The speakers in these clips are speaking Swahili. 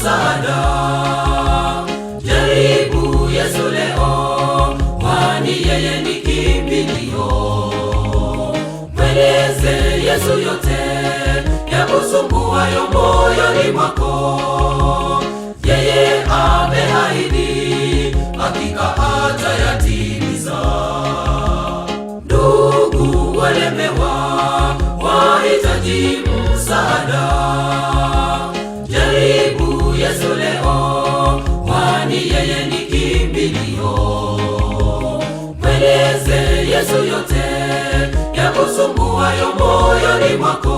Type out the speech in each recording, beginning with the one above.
msaada. Jaribu Yesu leo, kwani yeye ni kimbilio. Mweleze Yesu yote yakusumbuayo moyoni mwako. Yeye ameahidi, hakika atayatimiza. Ndugu walemewa, wahitaji msaada. Jaribu Yesu leo, kwani yeye ni kimbilio. Mweleze Yesu yote yakusumbuayo moyoni mwako.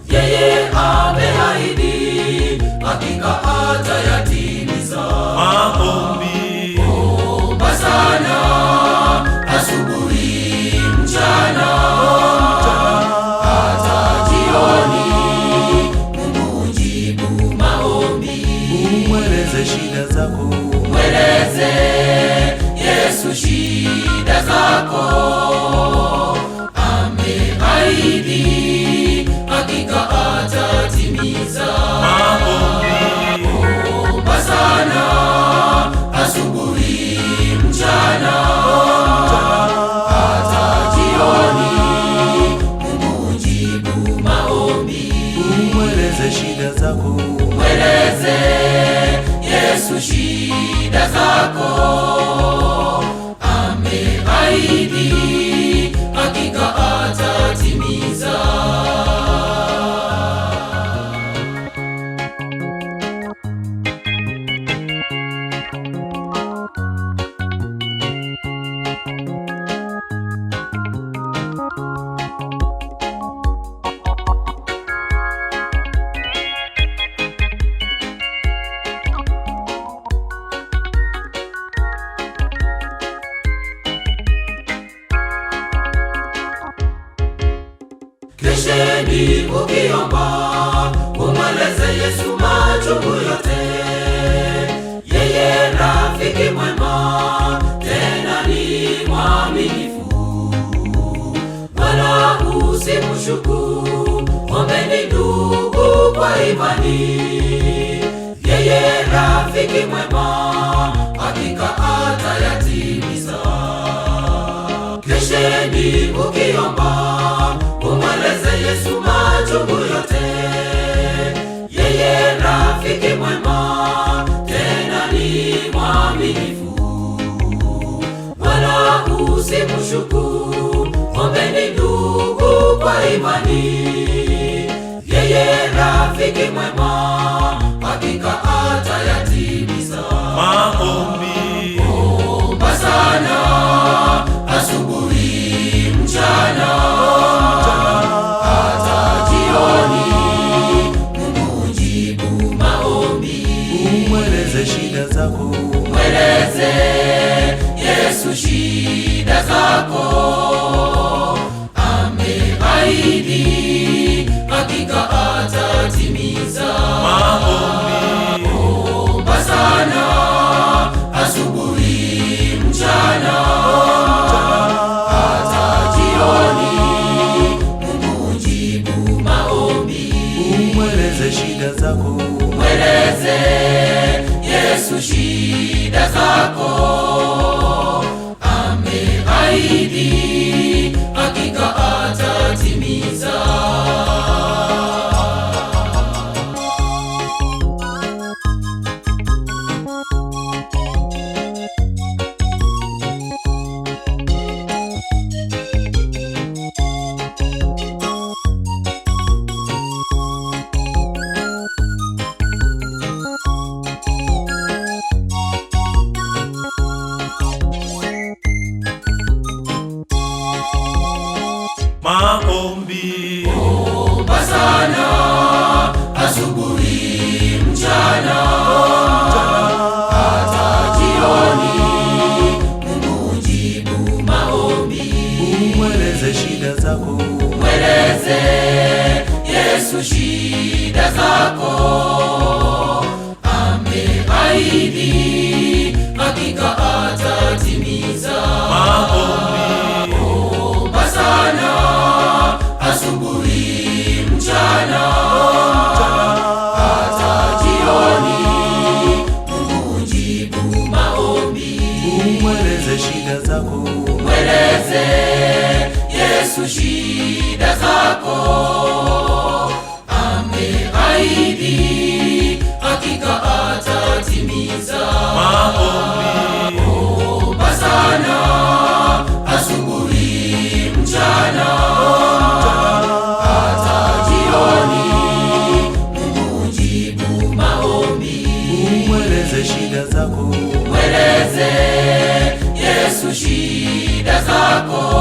Yeye ameahidi, hakika atayatimiza. Maombi, omba sana, asubuhi, mchana, hata jioni. Mungu hujibu maombi. umweleze shida zako, Mweleze Yesu shida zako. Ameahidi, hakika atatimiza. maombi, Omba sana, asubuhi, mchana, hata jioni. Mungu hujibu maombi. umweleze shida zako, Mweleze Yesu shida zako. Ameahidi, hakika atatimiza. Kesheni ukiomba, umweleze Yesu machungu yote. Yeye rafiki mwema, tena ni mwaminifu, wala usimshuku. Ombeni ndugu kwa imani. Yeye rafiki mwema, hakika atayatimiza. Kesheni ukiomba, umweleze Yesu machungu yote. Yeye rafiki mwema, tena ni mwaminifu, wala usimshuku. Ombeni ndugu kwa imani. Yeye rafiki mwema, hakika atayatimiza. maombi, Omba sana, asubuhi, mchana, hata jioni. Mungu hujibu maombi. umweleze shida zako, Mweleze Yesu shida zako. Ameahidi, hakika atatimiza. maombi, Omba sana, asubuhi, mchana, hata jioni. Mungu hujibu maombi. umweleze shida zako, Mweleze Yesu shida zako. Ameahidi, hakika atatimiza. Yesu shida zako, ameahidi hakika atatimiza. Maombi, omba sana asubuhi, mchana, hata jioni, Mungu jibu maombi. umweleze shida zako, Mweleze Yesu shida zako,